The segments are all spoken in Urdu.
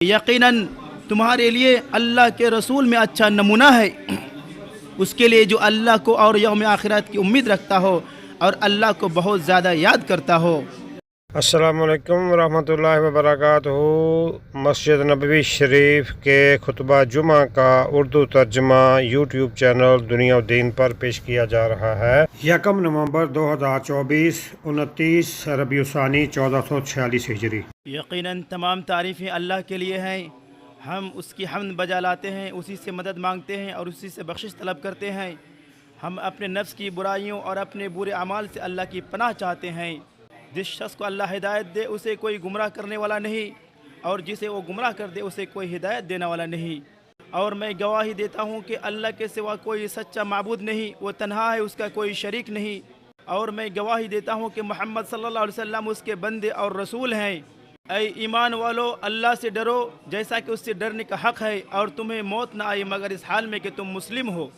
یقیناً تمہارے لیے اللہ کے رسول میں اچھا نمونہ ہے اس کے لیے جو اللہ کو اور یوم آخرت کی امید رکھتا ہو اور اللہ کو بہت زیادہ یاد کرتا ہو۔ السلام علیکم ورحمۃ اللہ وبرکاتہ۔ مسجد نبوی شریف کے خطبہ جمعہ کا اردو ترجمہ یوٹیوب چینل دنیا و دین پر پیش کیا جا رہا ہے۔ 1 نومبر 2024، 29 ربیع الثانی 1446 ہجری۔ یقیناً تمام تعریفیں اللہ کے لیے ہیں، ہم اس کی حمد بجا لاتے ہیں، اسی سے مدد مانگتے ہیں اور اسی سے بخشش طلب کرتے ہیں۔ ہم اپنے نفس کی برائیوں اور اپنے برے اعمال سے اللہ کی پناہ چاہتے ہیں۔ جس شخص کو اللہ ہدایت دے اسے کوئی گمراہ کرنے والا نہیں، اور جسے وہ گمراہ کر دے اسے کوئی ہدایت دینے والا نہیں۔ اور میں گواہی دیتا ہوں کہ اللہ کے سوا کوئی سچا معبود نہیں، وہ تنہا ہے، اس کا کوئی شریک نہیں۔ اور میں گواہی دیتا ہوں کہ محمد صلی اللہ علیہ وسلم اس کے بندے اور رسول ہیں۔ اے ایمان والو، اللہ سے ڈرو جیسا کہ اس سے ڈرنے کا حق ہے، اور تمہیں موت نہ آئے مگر اس حال میں کہ تم مسلم ہو۔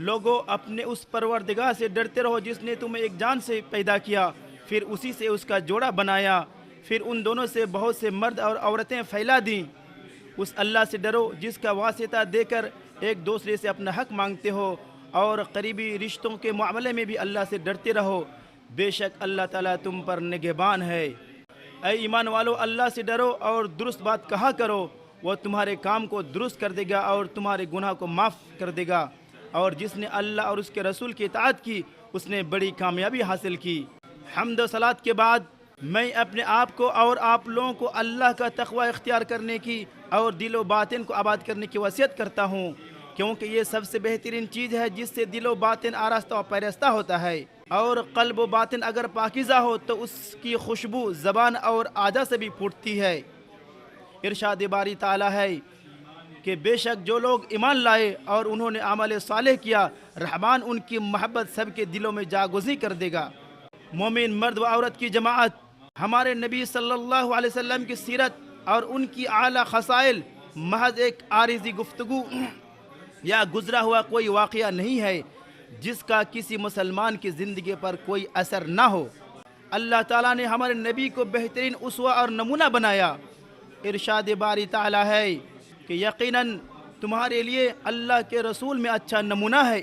لوگو، اپنے اس پروردگار سے ڈرتے رہو جس نے تمہیں ایک جان سے پیدا کیا، پھر اسی سے اس کا جوڑا بنایا، پھر ان دونوں سے بہت سے مرد اور عورتیں پھیلا دیں۔ اس اللہ سے ڈرو جس کا واسطہ دے کر ایک دوسرے سے اپنا حق مانگتے ہو، اور قریبی رشتوں کے معاملے میں بھی اللہ سے ڈرتے رہو، بے شک اللہ تعالیٰ تم پر نگہبان ہے۔ اے ایمان والو، اللہ سے ڈرو اور درست بات کہا کرو، وہ تمہارے کام کو درست کر دے گا اور تمہارے گناہ کو معاف کر دے گا، اور جس نے اللہ اور اس کے رسول کی اطاعت کی اس نے بڑی کامیابی حاصل کی۔ حمد و صلات کے بعد میں اپنے آپ کو اور آپ لوگوں کو اللہ کا تقوی اختیار کرنے کی اور دل و باطن کو آباد کرنے کی وصیت کرتا ہوں، کیونکہ یہ سب سے بہترین چیز ہے جس سے دل و باطن آراستہ و پیراستہ ہوتا ہے، اور قلب و باطن اگر پاکیزہ ہو تو اس کی خوشبو زبان اور اعضاء سے بھی پھوٹتی ہے۔ ارشاد باری تعالیٰ ہے کہ بے شک جو لوگ ایمان لائے اور انہوں نے عمل صالح کیا، رحمان ان کی محبت سب کے دلوں میں جاگزیں کر دے گا۔ مومن مرد و عورت کی جماعت ہمارے نبی صلی اللہ علیہ وسلم کی سیرت اور ان کی اعلیٰ خصائل محض ایک عارضی گفتگو یا گزرا ہوا کوئی واقعہ نہیں ہے جس کا کسی مسلمان کی زندگی پر کوئی اثر نہ ہو۔ اللہ تعالیٰ نے ہمارے نبی کو بہترین اسوہ اور نمونہ بنایا۔ ارشاد باری تعالیٰ ہے کہ یقیناً تمہارے لیے اللہ کے رسول میں اچھا نمونہ ہے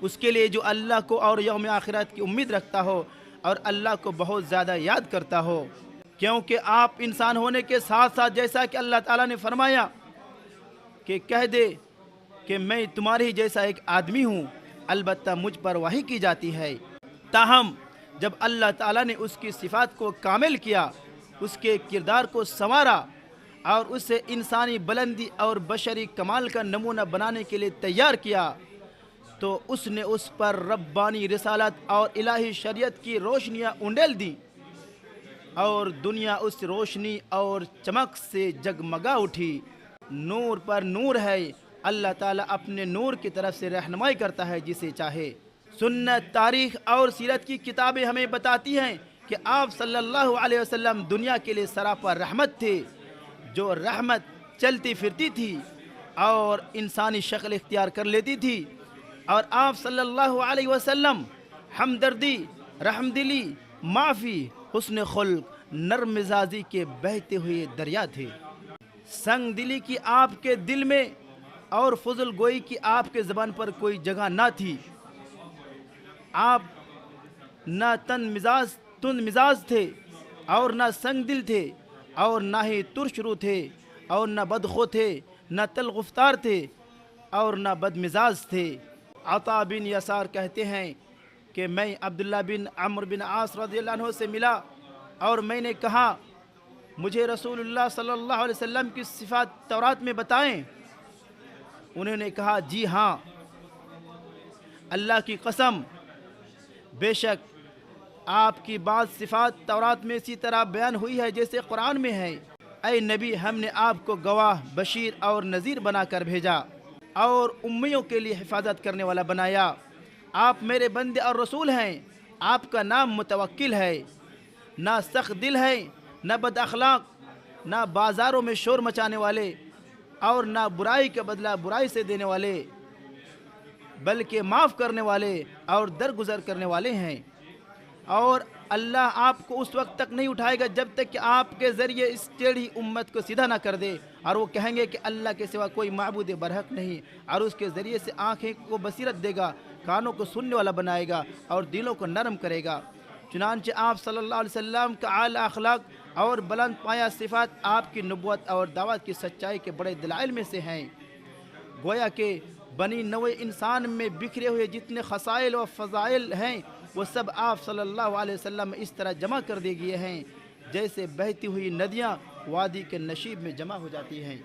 اس کے لیے جو اللہ کو اور یوم آخرت کی امید رکھتا ہو اور اللہ کو بہت زیادہ یاد کرتا ہو، کیونکہ آپ انسان ہونے کے ساتھ ساتھ جیسا کہ اللہ تعالیٰ نے فرمایا کہ کہہ دے کہ میں تمہارے جیسا ایک آدمی ہوں، البتہ مجھ پر وحی کی جاتی ہے۔ تاہم جب اللہ تعالیٰ نے اس کی صفات کو کامل کیا، اس کے کردار کو سنوارا اور اسے انسانی بلندی اور بشری کمال کا نمونہ بنانے کے لیے تیار کیا، تو اس نے اس پر ربانی رسالت اور الہی شریعت کی روشنیاں انڈیل دیں، اور دنیا اس روشنی اور چمک سے جگمگا اٹھی۔ نور پر نور ہے، اللہ تعالیٰ اپنے نور کی طرف سے رہنمائی کرتا ہے جسے چاہے۔ سنت، تاریخ اور سیرت کی کتابیں ہمیں بتاتی ہیں کہ آپ صلی اللہ علیہ وسلم دنیا کے لیے سراپا رحمت تھے، جو رحمت چلتی پھرتی تھی اور انسانی شکل اختیار کر لیتی تھی، اور آپ صلی اللہ علیہ وسلم ہمدردی، رحم دلی، معافی، حسن خلق، نرم مزاجی کے بہتے ہوئے دریا تھے۔ سنگ دلی کی آپ کے دل میں اور فضل گوئی کی آپ کے زبان پر کوئی جگہ نہ تھی۔ آپ نہ تند مزاج تھے اور نہ سنگ دل تھے، اور نہ ہی ترش رو تھے، اور نہ بدخو تھے، نہ تلغفتار تھے اور نہ بد مزاج تھے۔ عطا بن یسار کہتے ہیں کہ میں عبداللہ بن عمرو بن عاص رضی اللہ عنہ سے ملا اور میں نے کہا مجھے رسول اللہ صلی اللہ علیہ وسلم کی صفات تورات میں بتائیں۔ انہوں نے کہا جی ہاں، اللہ کی قسم بے شک آپ کی بعض صفات تورات میں اسی طرح بیان ہوئی ہے جیسے قرآن میں ہے۔ اے نبی، ہم نے آپ کو گواہ، بشیر اور نذیر بنا کر بھیجا اور امیوں کے لیے حفاظت کرنے والا بنایا۔ آپ میرے بندے اور رسول ہیں۔ آپ کا نام متوکل ہے، نہ سخت دل ہے، نہ بد اخلاق، نہ بازاروں میں شور مچانے والے، اور نہ برائی کا بدلہ برائی سے دینے والے، بلکہ معاف کرنے والے اور درگزر کرنے والے ہیں۔ اور اللہ آپ کو اس وقت تک نہیں اٹھائے گا جب تک کہ آپ کے ذریعے اس ٹیڑھی امت کو سیدھا نہ کر دے، اور وہ کہیں گے کہ اللہ کے سوا کوئی معبود برحق نہیں، اور اس کے ذریعے سے آنکھیں کو بصیرت دے گا، کانوں کو سننے والا بنائے گا اور دلوں کو نرم کرے گا۔ چنانچہ آپ صلی اللہ علیہ وسلم کا اعلیٰ اخلاق اور بلند پایہ صفات آپ کی نبوت اور دعوت کی سچائی کے بڑے دلائل میں سے ہیں۔ گویا کہ بنی نوع انسان میں بکھرے ہوئے جتنے خصائل و فضائل ہیں وہ سب آپ صلی اللہ علیہ وسلم اس طرح جمع کر دیے گئے ہیں جیسے بہتی ہوئی ندیاں وادی کے نشیب میں جمع ہو جاتی ہیں۔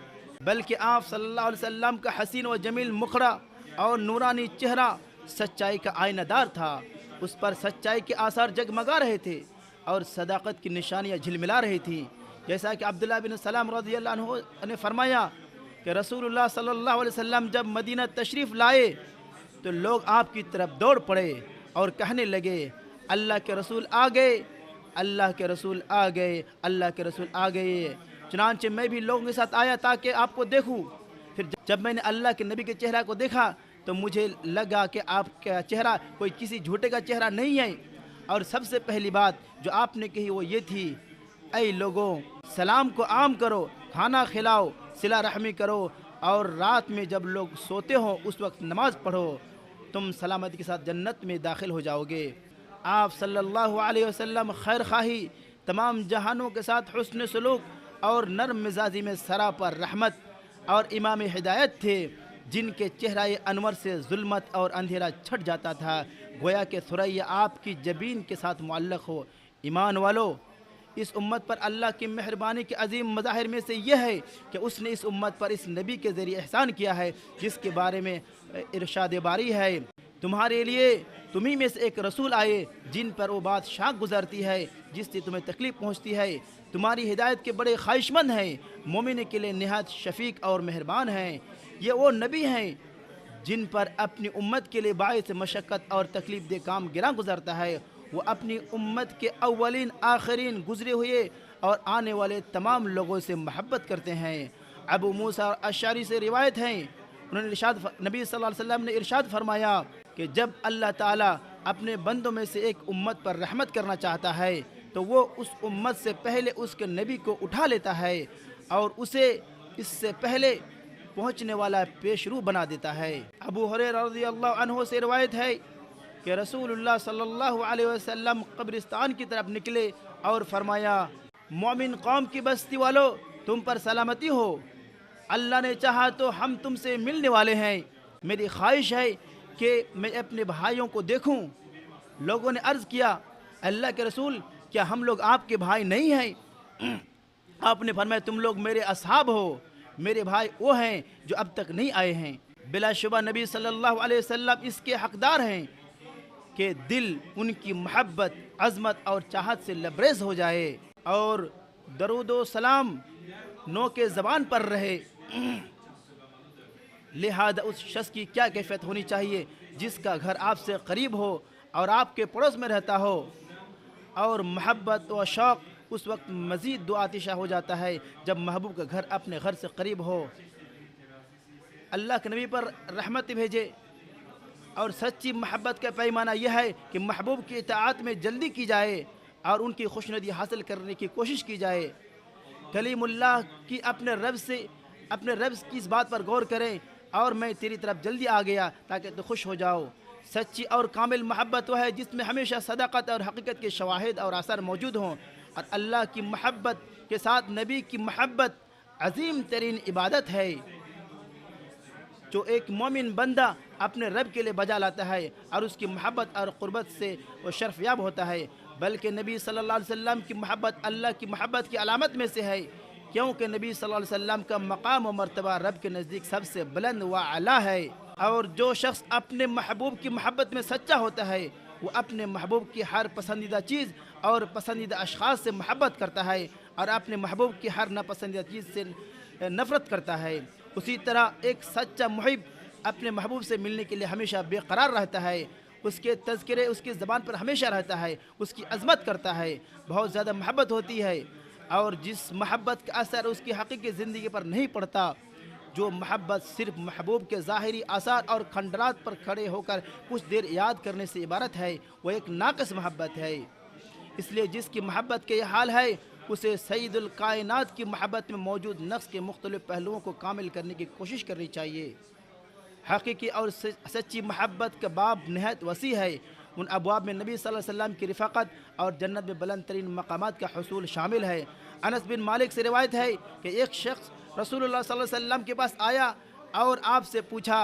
بلکہ آپ صلی اللہ علیہ وسلم کا حسین و جمیل مخڑا اور نورانی چہرہ سچائی کا آئینہ دار تھا، اس پر سچائی کے آثار جگمگا رہے تھے اور صداقت کی نشانیاں جھلملا رہی تھیں، جیسا کہ عبداللہ بن سلام رضی اللہ عنہ نے فرمایا کہ رسول اللہ صلی اللہ علیہ وسلم جب مدینہ تشریف لائے تو لوگ آپ کی طرف دوڑ پڑے اور کہنے لگے اللہ کے رسول آ گئے، اللہ کے رسول آ گئے، اللہ کے رسول آ گئے۔ چنانچہ میں بھی لوگوں کے ساتھ آیا تاکہ آپ کو دیکھوں۔ پھر جب میں نے اللہ کے نبی کے چہرہ کو دیکھا تو مجھے لگا کہ آپ کا چہرہ کوئی کسی جھوٹے کا چہرہ نہیں ہے، اور سب سے پہلی بات جو آپ نے کہی وہ یہ تھی، اے لوگوں سلام کو عام کرو، کھانا کھلاؤ، صلہ رحمی کرو، اور رات میں جب لوگ سوتے ہوں اس وقت نماز پڑھو، تم سلامتی کے ساتھ جنت میں داخل ہو جاؤ گے۔ آپ صلی اللہ علیہ وسلم خیر خواہی، تمام جہانوں کے ساتھ حسن سلوک اور نرم مزاجی میں سراپر رحمت اور امام ہدایت تھے، جن کے چہرہ انور سے ظلمت اور اندھیرا چھٹ جاتا تھا، گویا کہ ثریا آپ کی جبین کے ساتھ معلق ہو۔ ایمان والو، اس امت پر اللہ کی مہربانی کے عظیم مظاہر میں سے یہ ہے کہ اس نے اس امت پر اس نبی کے ذریعے احسان کیا ہے، جس کے بارے میں ارشاد باری ہے، تمہارے لیے تمہیں میں سے ایک رسول آئے جن پر وہ بات شاق گزرتی ہے جس سے تمہیں تکلیف پہنچتی ہے، تمہاری ہدایت کے بڑے خواہش مند ہیں، مومن کے لیے نہایت شفیق اور مہربان ہیں۔ یہ وہ نبی ہیں جن پر اپنی امت کے لیے باعث مشقت اور تکلیف دہ کام گراں گزرتا ہے۔ وہ اپنی امت کے اولین آخرین گزرے ہوئے اور آنے والے تمام لوگوں سے محبت کرتے ہیں۔ ابو موسیٰ اشعری سے روایت ہے، انہوں نے نبی صلی اللہ علیہ وسلم نے ارشاد فرمایا کہ جب اللہ تعالیٰ اپنے بندوں میں سے ایک امت پر رحمت کرنا چاہتا ہے تو وہ اس امت سے پہلے اس کے نبی کو اٹھا لیتا ہے اور اسے اس سے پہلے پہنچنے والا پیش رو بنا دیتا ہے۔ ابو ہریرہ رضی اللہ عنہ سے روایت ہے کہ رسول اللہ صلی اللہ علیہ وسلم قبرستان کی طرف نکلے اور فرمایا، مومن قوم کی بستی والو، تم پر سلامتی ہو، اللہ نے چاہا تو ہم تم سے ملنے والے ہیں، میری خواہش ہے کہ میں اپنے بھائیوں کو دیکھوں۔ لوگوں نے عرض کیا، اللہ کے رسول کیا ہم لوگ آپ کے بھائی نہیں ہیں؟ آپ نے فرمایا، تم لوگ میرے اصحاب ہو، میرے بھائی وہ ہیں جو اب تک نہیں آئے ہیں۔ بلا شبہ نبی صلی اللہ علیہ وسلم اس کے حقدار ہیں کہ دل ان کی محبت، عظمت اور چاہت سے لبریز ہو جائے اور درود و سلام نو کے زبان پر رہے۔ لہذا اس شخص کی کیا کیفیت ہونی چاہیے جس کا گھر آپ سے قریب ہو اور آپ کے پڑوس میں رہتا ہو، اور محبت و شوق اس وقت مزید دو آتشہ ہو جاتا ہے جب محبوب کا گھر اپنے گھر سے قریب ہو۔ اللہ کے نبی پر رحمت بھیجے، اور سچی محبت کا پیمانہ یہ ہے کہ محبوب کی اطاعت میں جلدی کی جائے اور ان کی خوشنودی حاصل کرنے کی کوشش کی جائے۔ کلیم اللہ کی اپنے رب کی اس بات پر غور کریں، اور میں تیری طرف جلدی آ گیا تاکہ تو خوش ہو جاؤ۔ سچی اور کامل محبت وہ ہے جس میں ہمیشہ صداقت اور حقیقت کے شواہد اور آثار موجود ہوں، اور اللہ کی محبت کے ساتھ نبی کی محبت عظیم ترین عبادت ہے جو ایک مومن بندہ اپنے رب کے لیے بجا لاتا ہے، اور اس کی محبت اور قربت سے وہ شرف یاب ہوتا ہے۔ بلکہ نبی صلی اللہ علیہ وسلم کی محبت اللہ کی محبت کی علامت میں سے ہے، کیونکہ نبی صلی اللہ علیہ وسلم کا مقام و مرتبہ رب کے نزدیک سب سے بلند و اعلیٰ ہے۔ اور جو شخص اپنے محبوب کی محبت میں سچا ہوتا ہے وہ اپنے محبوب کی ہر پسندیدہ چیز اور پسندیدہ اشخاص سے محبت کرتا ہے، اور اپنے محبوب کی ہر ناپسندیدہ چیز سے نفرت کرتا ہے۔ اسی طرح ایک سچا محب اپنے محبوب سے ملنے کے لیے ہمیشہ بے قرار رہتا ہے، اس کے تذکرے اس کی زبان پر ہمیشہ رہتا ہے، اس کی عظمت کرتا ہے، بہت زیادہ محبت ہوتی ہے، اور جس محبت کا اثر اس کی حقیقی زندگی پر نہیں پڑتا، جو محبت صرف محبوب کے ظاہری آثار اور کھنڈرات پر کھڑے ہو کر کچھ دیر یاد کرنے سے عبارت ہے، وہ ایک ناقص محبت ہے۔ اس لیے جس کی محبت کے یہ حال ہے اسے سید الکائنات کی محبت میں موجود نقص کے مختلف پہلوؤں کو کامل کرنے کی کوشش کرنی چاہیے۔ حقیقی اور سچی محبت کا باب نہایت وسیع ہے۔ ان ابواب میں نبی صلی اللہ علیہ وسلم کی رفاقت اور جنت میں بلند ترین مقامات کا حصول شامل ہے۔ انس بن مالک سے روایت ہے کہ ایک شخص رسول اللہ صلی اللہ علیہ وسلم کے پاس آیا اور آپ سے پوچھا،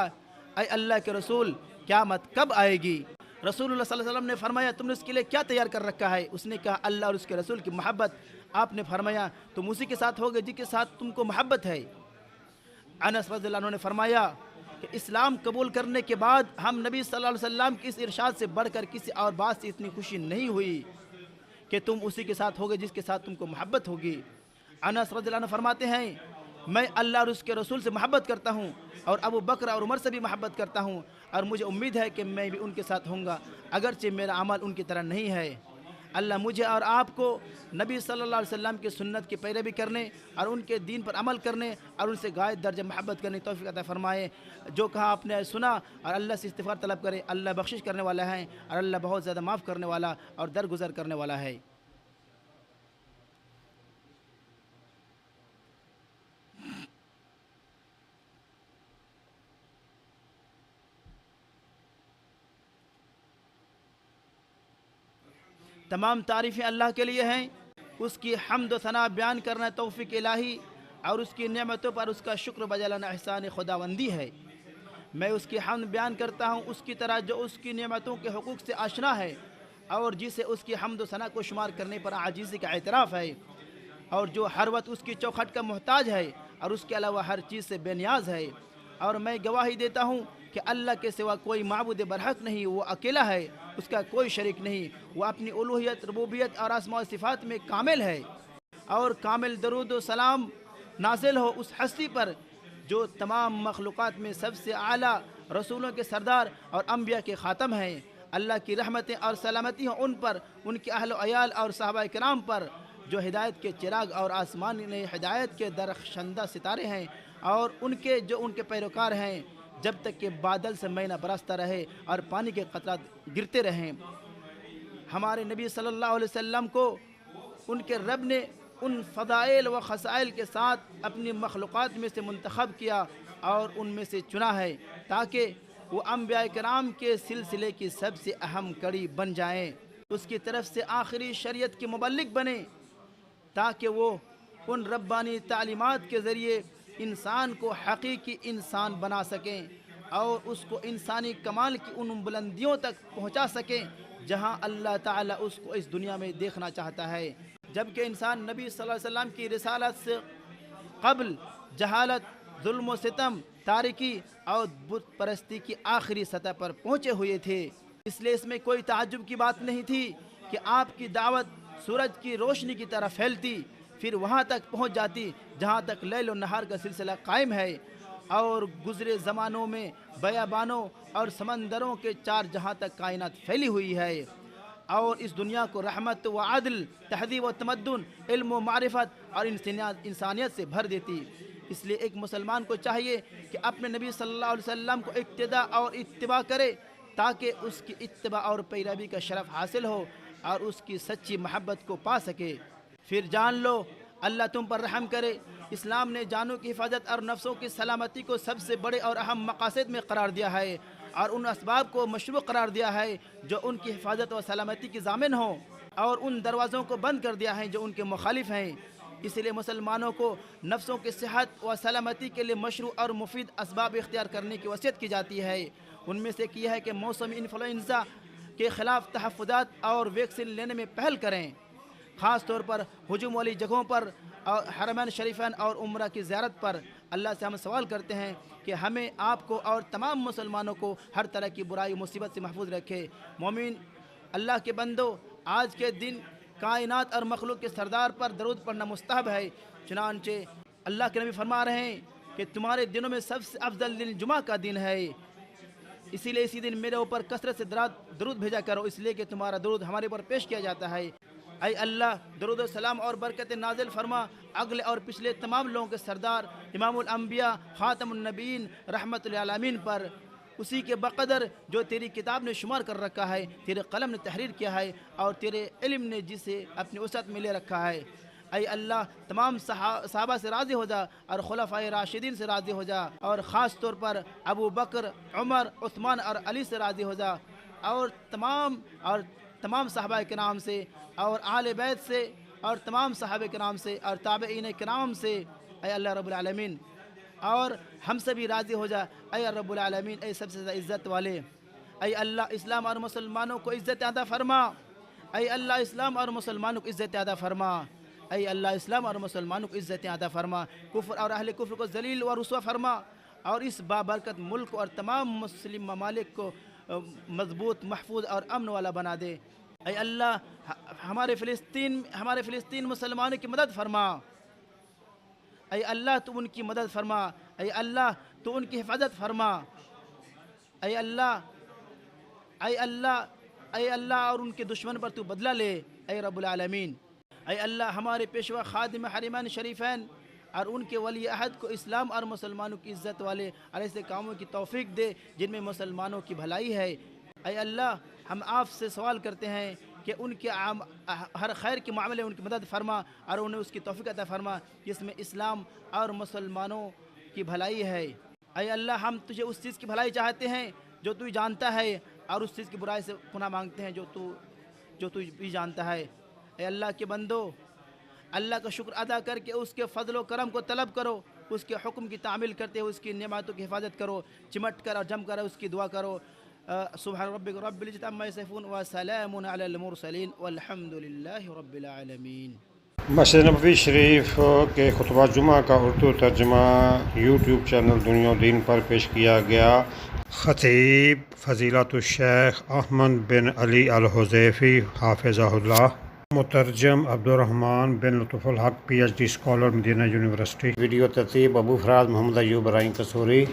اے اللہ کے رسول، قیامت کب آئے گی؟ رسول اللہ صلی اللہ علیہ وسلم نے فرمایا، تم نے اس کے لیے کیا تیار کر رکھا ہے؟ اس نے کہا، اللہ اور اس کے رسول کی محبت۔ آپ نے فرمایا، تم اسی کے ساتھ ہوگے جس کے ساتھ تم کو محبت ہے۔ انس رضی اللہ عنہ نے فرمایا کہ اسلام قبول کرنے کے بعد ہم نبی صلی اللہ علیہ وسلم کی اس ارشاد سے بڑھ کر کسی اور بات سے اتنی خوشی نہیں ہوئی کہ تم اسی کے ساتھ ہوگے جس کے ساتھ تم کو محبت ہوگی۔ انس رضی اللہ عنہ فرماتے ہیں، میں اللہ اور اس کے رسول سے محبت کرتا ہوں اور ابو بکر اور عمر سے بھی محبت کرتا ہوں، اور مجھے امید ہے کہ میں بھی ان کے ساتھ ہوں گا، اگرچہ میرا عمل ان کی طرح نہیں ہے۔ اللہ مجھے اور آپ کو نبی صلی اللہ علیہ وسلم کی سنت کی پیروی کرنے اور ان کے دین پر عمل کرنے اور ان سے غایت درجہ محبت کرنے کی توفیق عطا فرمائے۔ جو کہا آپ نے سنا، اور اللہ سے استغفار طلب کرے۔ اللہ بخشش کرنے والا ہے اور اللہ بہت زیادہ معاف کرنے والا اور درگزر کرنے والا ہے۔ تمام تعریفیں اللہ کے لیے ہیں، اس کی حمد و ثنا بیان کرنا توفیق الہی اور اس کی نعمتوں پر اس کا شکر بجا لانا احسان خداوندی ہے۔ میں اس کی حمد بیان کرتا ہوں اس کی طرح جو اس کی نعمتوں کے حقوق سے آشنا ہے اور جسے اس کی حمد و ثنا کو شمار کرنے پر عاجزی کا اعتراف ہے، اور جو ہر وقت اس کی چوکھٹ کا محتاج ہے اور اس کے علاوہ ہر چیز سے بے نیاز ہے۔ اور میں گواہی دیتا ہوں کہ اللہ کے سوا کوئی معبود برحق نہیں، وہ اکیلا ہے، اس کا کوئی شریک نہیں، وہ اپنی الوہیت، ربوبیت اور اسماء و صفات میں کامل ہے۔ اور کامل درود و سلام نازل ہو اس ہستی پر جو تمام مخلوقات میں سب سے اعلیٰ، رسولوں کے سردار اور انبیاء کے خاتم ہیں۔ اللہ کی رحمتیں اور سلامتی ہوں ان پر، ان کے اہل و عیال اور صحابہ کرام پر جو ہدایت کے چراغ اور آسمانی ہدایت کے درخشندہ ستارے ہیں، اور ان کے جو ان کے پیروکار ہیں، جب تک کہ بادل سے مینہ برستا رہے اور پانی کے قطرات گرتے رہیں۔ ہمارے نبی صلی اللہ علیہ وسلم کو ان کے رب نے ان فضائل و خصائل کے ساتھ اپنی مخلوقات میں سے منتخب کیا اور ان میں سے چنا ہے تاکہ وہ انبیاء کرام کے سلسلے کی سب سے اہم کڑی بن جائیں، اس کی طرف سے آخری شریعت کے مبلغ بنیں، تاکہ وہ ان ربانی تعلیمات کے ذریعے انسان کو حقیقی انسان بنا سکیں اور اس کو انسانی کمال کی ان بلندیوں تک پہنچا سکیں جہاں اللہ تعالیٰ اس کو اس دنیا میں دیکھنا چاہتا ہے۔ جبکہ انسان نبی صلی اللہ علیہ وسلم کی رسالت سے قبل جہالت، ظلم و ستم، تاریکی اور بت پرستی کی آخری سطح پر پہنچے ہوئے تھے، اس لیے اس میں کوئی تعجب کی بات نہیں تھی کہ آپ کی دعوت سورج کی روشنی کی طرح پھیلتی، پھر وہاں تک پہنچ جاتی جہاں تک لیل و نہار کا سلسلہ قائم ہے، اور گزرے زمانوں میں بیابانوں اور سمندروں کے چار جہاں تک کائنات پھیلی ہوئی ہے، اور اس دنیا کو رحمت و عدل، تہذیب و تمدن، علم و معرفت اور انسانیت سے بھر دیتی۔ اس لیے ایک مسلمان کو چاہیے کہ اپنے نبی صلی اللہ علیہ وسلم کو اقتداء اور اتباع کرے تاکہ اس کی اتباع اور پیروی کا شرف حاصل ہو اور اس کی سچی محبت کو پا سکے۔ پھر جان لو اللہ تم پر رحم کرے، اسلام نے جانوں کی حفاظت اور نفسوں کی سلامتی کو سب سے بڑے اور اہم مقاصد میں قرار دیا ہے، اور ان اسباب کو مشروع قرار دیا ہے جو ان کی حفاظت و سلامتی کی ضامن ہوں، اور ان دروازوں کو بند کر دیا ہے جو ان کے مخالف ہیں۔ اس لیے مسلمانوں کو نفسوں کی صحت و سلامتی کے لیے مشروع اور مفید اسباب اختیار کرنے کی وصیت کی جاتی ہے۔ ان میں سے یہ ہے کہ موسم انفلوئنزا کے خلاف تحفظات اور ویکسین لینے میں پہل کریں، خاص طور پر ہجوم والی جگہوں پر اور حرمین شریفین اور عمرہ کی زیارت پر۔ اللہ سے ہم سوال کرتے ہیں کہ ہمیں، آپ کو اور تمام مسلمانوں کو ہر طرح کی برائی مصیبت سے محفوظ رکھے۔ مومن اللہ کے بندو، آج کے دن کائنات اور مخلوق کے سردار پر درود پڑھنا مستحب ہے، چنانچہ اللہ کے نبی فرما رہے ہیں کہ تمہارے دنوں میں سب سے افضل دن جمعہ کا دن ہے، اسی لیے اسی دن میرے اوپر کثرت سے درود بھیجا کرو، اس لیے کہ تمہارا درود ہمارے اوپر پیش کیا جاتا ہے۔ اے اللہ، درود و سلام اور برکت نازل فرما اگلے اور پچھلے تمام لوگوں کے سردار امام الانبیاء خاتم النبیین رحمت للعالمین پر، اسی کے بقدر جو تیری کتاب نے شمار کر رکھا ہے، تیرے قلم نے تحریر کیا ہے اور تیرے علم نے جسے اپنی وسعت میں لے رکھا ہے۔ اے اللہ تمام صحابہ سے راضی ہو جا اور خلفائے راشدین سے راضی ہو جا، اور خاص طور پر ابو بکر، عمر، عثمان اور علی سے راضی ہو جا، اور تمام صحابہ کرام سے اور اہل بیت سے اور تمام صحابہ کرام سے اور تابعین کرام سے اے اللہ رب العالمین، اور ہم سے بھی راضی ہو جا اے رب العالمین، اے سب سے زیادہ عزت والے۔ اے اللہ اسلام اور مسلمانوں کو عزت عطا فرما، اے اللہ اسلام اور مسلمانوں کو عزت عطا فرما، اے اللہ اسلام اور مسلمانوں کو عزت عطا فرما، کفر اور اہل کفر کو ذلیل و رسوا فرما، اور اس بابرکت ملک اور تمام مسلم ممالک کو مضبوط، محفوظ اور امن والا بنا دے۔ اے اللہ ہمارے فلسطین مسلمانوں کی مدد فرما، اے اللہ تو ان کی مدد فرما، اے اللہ تو ان کی حفاظت فرما، اے اللہ اے اللہ اے اللہ اور ان کے دشمن پر تو بدلہ لے اے رب العالمین۔ اے اللہ ہمارے پیشوا خادم حرمین شریفین اور ان کے ولی عہد کو اسلام اور مسلمانوں کی عزت والے اور ایسے کاموں کی توفیق دے جن میں مسلمانوں کی بھلائی ہے۔ اے اللہ ہم آپ سے سوال کرتے ہیں کہ ان کے ہر خیر کے معاملے ان کی مدد فرما اور انہیں اس کی توفیق عطا فرما جس میں اسلام اور مسلمانوں کی بھلائی ہے۔ اے اللہ ہم تجھے اس چیز کی بھلائی چاہتے ہیں جو تو جانتا ہے، اور اس چیز کی برائی سے پناہ مانگتے ہیں جو تو بھی جانتا ہے۔ اے اللہ کے بندو، اللہ کا شکر ادا کر کے اس کے فضل و کرم کو طلب کرو، اس کے حکم کی تعمیل کرتے ہوئے اس کی نعمتوں کی حفاظت کرو، چمٹ کر اور جم کر اس کی دعا کرو۔ سبحان ربک رب العزت عما یصفون وسلام علی المرسلین والحمد للہ رب العالمین۔ مسجد نبوی شریف کے خطبہ جمعہ کا اردو ترجمہ یوٹیوب چینل دنیا و دین پر پیش کیا گیا۔ خطیب فضیلت الشیخ احمد بن علی الحذیفی حافظہ اللہ، مترجم Abdul Rahman bin Lutf ul Haq P H D scholar Madinah university. Video ترتیب ابو فراز محمد ایوب ابراہیم قصوری۔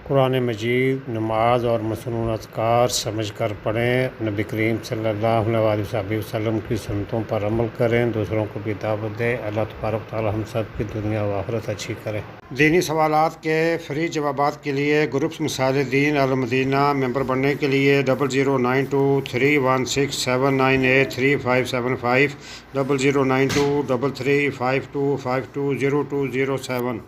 قرآن مجید نماز اور مسنون اذکار سمجھ کر پڑھیں، نبی کریم صلی اللہ علیہ وسلم کی سنتوں پر عمل کریں، دوسروں کو بھی دعوت دیں۔ اللہ تبارک تعالی ہم سب کی دنیا و آخرت اچھی کرے۔ دینی سوالات کے فری جوابات کے لیے گروپس مثال دین المدینہ ممبر بننے کے لیے 00923167983575 00923352520207۔